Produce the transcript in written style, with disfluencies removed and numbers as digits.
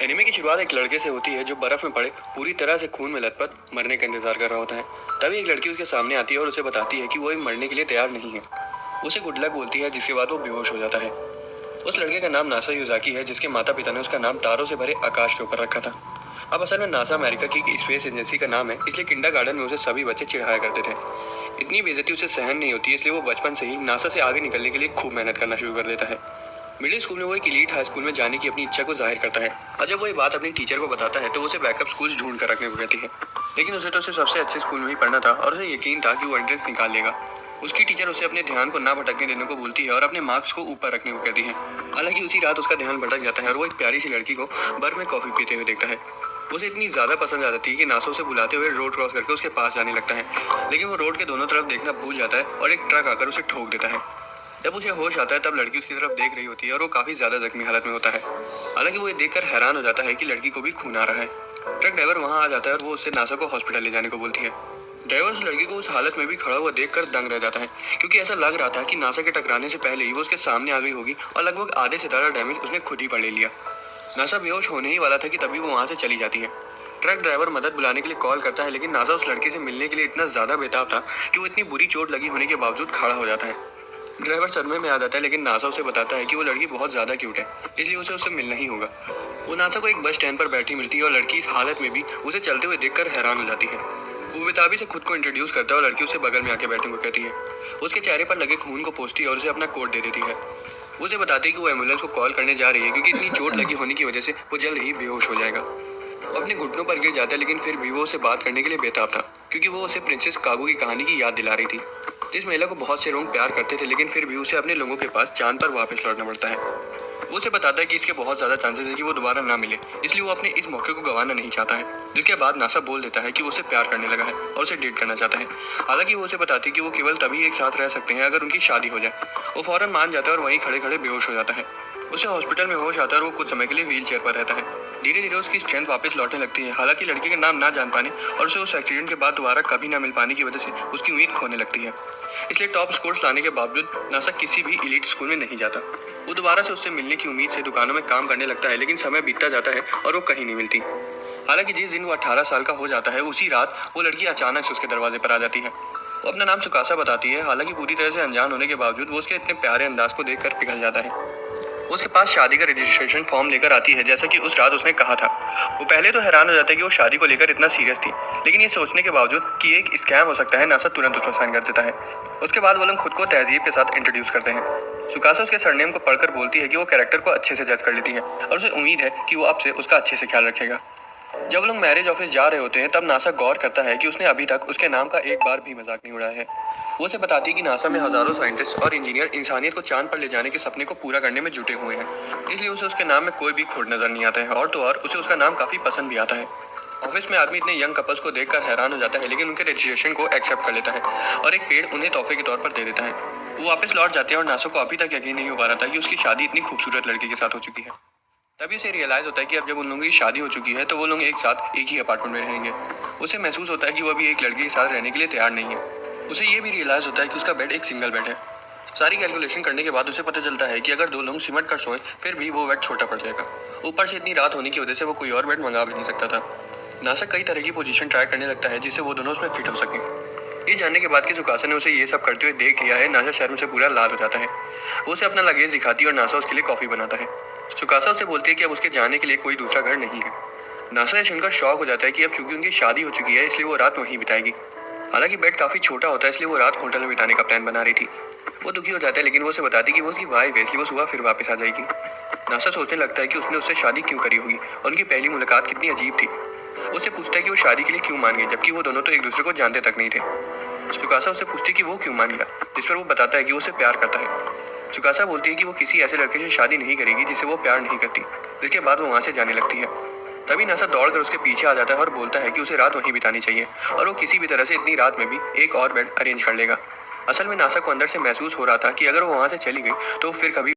Anime की शुरुआत एक लड़के से होती है जो बर्फ में पड़े पूरी तरह से खून में लथपथ मरने का इंतजार कर रहा होता है। तभी एक लड़की उसके सामने आती है और उसे बताती है कि वो मरने के लिए तैयार नहीं है। उसे गुड लक बोलती है जिसके बाद वो बेहोश हो जाता है। उस लड़के का नाम नासा यूजाकी है जिसके माता पिता ने उसका नाम तारों से भरे आकाश के ऊपर रखा था। अब असल में नासा अमेरिका की एक स्पेस एजेंसी का नाम है, इसलिए किंडरगार्टन में उसे सभी बच्चे चिढ़ाया करते थे। इतनी बेइज्जती उसे सहन नहीं होती, इसलिए वो बचपन से ही नासा से आगे निकलने के लिए खूब मेहनत करना शुरू कर देता है। मिडिल स्कूल में वो एक एलीट हाई स्कूल में जाने की अपनी इच्छा को जाहिर करता है और जब वो ये बात अपनी टीचर को बताता है तो उसे बैकअप स्कूल ढूंढ कर रखने को कहती है। लेकिन उसे तो सिर्फ सबसे अच्छे स्कूल में ही पढ़ना था और उसे यकीन था कि वो एंट्रेंस निकाल लेगा। उसकी टीचर उसे अपने ध्यान को ना भटकने देने को बोलती है और अपने मार्क्स को ऊपर रखने को कहती है। हालांकि उसी रात उसका ध्यान भटक जाता है और वो एक प्यारी सी लड़की को बर्फ में कॉफी पीते हुए देखता है। उसे इतनी ज्यादा पसंद आ जाती है कि नासा उसे बुलाते हुए रोड क्रॉस करके उसके पास जाने लगता है। लेकिन वो रोड के दोनों तरफ देखना भूल जाता है और एक ट्रक आकर उसे ठोक देता है। जब उसे होश आता है तब लड़की उसकी तरफ देख रही होती है और वो काफी ज्यादा जख्मी हालत में होता है। हालांकि वो ये देखकर हैरान हो जाता है कि लड़की को भी खून आ रहा है। ट्रक ड्राइवर वहां आ जाता है और वो उससे नासा को हॉस्पिटल ले जाने को बोलती है। ड्राइवर उस लड़की को उस हालत में भी खड़ा हुआ देखकर दंग रह जाता है, क्योंकि ऐसा लग रहा था कि नासा के टकराने से पहले ही वो उसके सामने आ गई होगी और लगभग आधे से ज्यादा डैमेज उसने खुद ही पढ़ ले लिया। नासा बेहोश होने ही वाला था कि तभी वो वहां से चली जाती है। ट्रक ड्राइवर मदद बुलाने के लिए कॉल करता है, लेकिन नासा उस लड़के से मिलने के लिए इतना ज्यादा बेताब था कि वो इतनी बुरी चोट लगी होने के बावजूद खड़ा हो जाता है। ड्राइवर सदमे में आ जाता है, लेकिन नासा उसे बताता है कि वो लड़की बहुत ज्यादा क्यूट है, इसलिए उसे उससे मिलना ही होगा। वो नासा को एक बस स्टैंड पर बैठी मिलती है और लड़की इस हालत में भी उसे चलते हुए देखकर हैरान हो जाती है। वो बेताबी से खुद को इंट्रोड्यूस करता है और लड़की उसे बगल में आके बैठने को कहती है। उसके चेहरे पर लगे खून को पोंछती है और उसे अपना कोट दे देती है। वो उसे बताती है कि वो एम्बुलेंस को कॉल करने जा रही है, क्योंकि इतनी चोट लगी होने की वजह से वो जल्द ही बेहोश हो जाएगा। वो अपने घुटनों पर गिर जाता है, लेकिन फिर भी वो उसे बात करने के लिए बेताब था, क्योंकि वो उसे प्रिंसेस कागो की कहानी की याद दिला रही थी। जिस महिला को बहुत से लोग प्यार करते थे, लेकिन फिर भी उसे अपने लोगों के पास चांद पर वापस लौटना पड़ता है। वो उसे बताता है कि इसके बहुत ज्यादा चांसेस है कि वो दोबारा ना मिले, इसलिए वो अपने इस मौके को गंवाना नहीं चाहता है। जिसके बाद नासा बोल देता है कि वो उसे प्यार करने लगा है और उसे डेट करना चाहता है। हालांकि वो उसे बताती है कि वो केवल तभी एक साथ रह सकते हैं अगर उनकी शादी हो जाए। वो फौरन मान जाता है और वहीं खड़े खड़े बेहोश हो जाता है। उसे हॉस्पिटल में होश आता है और वो कुछ समय के लिए व्हील चेयर पर रहता है। धीरे धीरे उसकी स्ट्रेंथ वापस लौटने लगती है। हालांकि लड़के का नाम ना जान पाने और उसे उस एक्सीडेंट के बाद दोबारा कभी ना मिल पाने की वजह से उसकी उम्मीद खोने लगती है। इसलिए टॉप स्कोर्स लाने के बावजूद नासा किसी भी एलीट स्कूल में नहीं जाता। वो दोबारा से उससे मिलने की उम्मीद से दुकानों में काम करने लगता है, लेकिन समय बीतता जाता है और वो कहीं नहीं मिलती। हालांकि जिस दिन वो 18 साल का हो जाता है, उसी रात वो लड़की अचानक से उसके दरवाजे पर आ जाती है। वो अपना नाम सुकासा बताती है। हालांकि पूरी तरह से अनजान होने के बावजूद वो उसके इतने प्यारे अंदाज को देखकर पिघल जाता है। वो उसके पास शादी का रजिस्ट्रेशन फॉर्म लेकर आती है, जैसा कि उस रात उसने कहा था। वो पहले तो हैरान हो जाता है कि वो शादी को लेकर इतना सीरियस थी, लेकिन ये सोचने के बावजूद कि एक स्कैम हो सकता है, नासा तुरंत उसमें साइन कर देता है। उसके बाद वो लोग खुद को तहजीब के साथ इंट्रोड्यूस करते हैं। सुकासा उसके सरनेम को पढ़कर बोलती है कि वो कैरेक्टर को अच्छे से जज कर लेती है और उसे उम्मीद है कि वो अब से उसका अच्छे से ख्याल रखेगा। जब लोग मैरिज ऑफिस जा रहे होते हैं तब नासा गौर करता है कि उसने अभी तक उसके नाम का एक बार भी मजाक नहीं उड़ाया है। वो उसे बताती है कि नासा में हजारों साइंटिस्ट और इंजीनियर इंसानियत को चांद पर ले जाने के सपने को पूरा करने में जुटे हुए हैं, इसलिए उसे उसके नाम में कोई भी खोट नजर नहीं आता है। और तो और उसे उसका नाम काफी पसंद भी आता है। ऑफिस में आदमी इतने यंग कपल्स को देखकर हैरान हो जाता है, लेकिन उनके रजिस्ट्रेशन को एक्सेप्ट कर लेता है और एक पेड़ उन्हें तोहफे के तौर पर दे देता है। वो वापस लौट जाते हैं और नासा को अभी तक यकीन नहीं हो पा रहा था कि उसकी शादी इतनी खूबसूरत लड़की के साथ हो चुकी है। तभी उसे रियलाइज होता है कि अब जब उन लोगों की शादी हो चुकी है तो वो लोग एक साथ एक ही अपार्टमेंट में रहेंगे। उसे महसूस होता है कि वो अभी एक लड़के के साथ रहने के लिए तैयार नहीं है। उसे ये भी रियलाइज होता है कि उसका बेड एक सिंगल बेड है। सारी कैलकुलेशन करने के बाद उसे पता चलता है कि अगर दो लोग सिमट कर सोए फिर भी वो बेड छोटा पड़ जाएगा। ऊपर से इतनी रात होने की वजह से वो कोई और बेड मंगा भी नहीं सकता था। नासा कई तरह की पोजीशन ट्राई करने लगता है जिससे वो दोनों उसमें फिट हो सके। ये जानने के बाद कि सुकासा ने उसे ये सब करते हुए देख लिया है, नासा शर्म से पूरा लाल हो जाता है। वो उसे अपना लगेज दिखाती है और नासा उसके लिए कॉफी बनाता है। सुकासा उसे बोलती है कि अब उसके जाने के लिए कोई दूसरा घर नहीं है। नासा ये सुनकर शॉक हो जाता है कि अब चूंकि उनकी शादी हो चुकी है इसलिए वो रात वहीं बिताएगी। हालांकि बेड काफी छोटा होता है, इसलिए वो रात होटल में बिताने का प्लान बना रही थी। वो दुखी हो जाता है, लेकिन वो उसे बताती कि वो उसकी वाइफ है, इसलिए वो सुबह फिर वापस आ जाएगी। नासा सोचने लगता है कि उसने उससे शादी क्यों करी होगी और उनकी पहली मुलाकात कितनी अजीब थी। उससे पूछता है कि वो शादी के लिए क्यों मान गई, जबकि वो दोनों तो एक दूसरे को जानते तक नहीं थे। सुकासा उससे पूछती है कि वो क्यों मान गया, जिस पर वो बताता है कि वो उसे प्यार करता है। सुकासा बोलती है कि वो किसी ऐसे लड़के से शादी नहीं करेगी जिसे वो प्यार नहीं करती। जिसके बाद वो वहां से जाने लगती है। तभी नासा दौड़कर उसके पीछे आ जाता है और बोलता है कि उसे रात वहीं बितानी चाहिए और वो किसी भी तरह से इतनी रात में भी एक और बेड अरेंज कर लेगा। असल में नासा को अंदर से महसूस हो रहा था कि अगर वो वहां से चली गई तो फिर कभी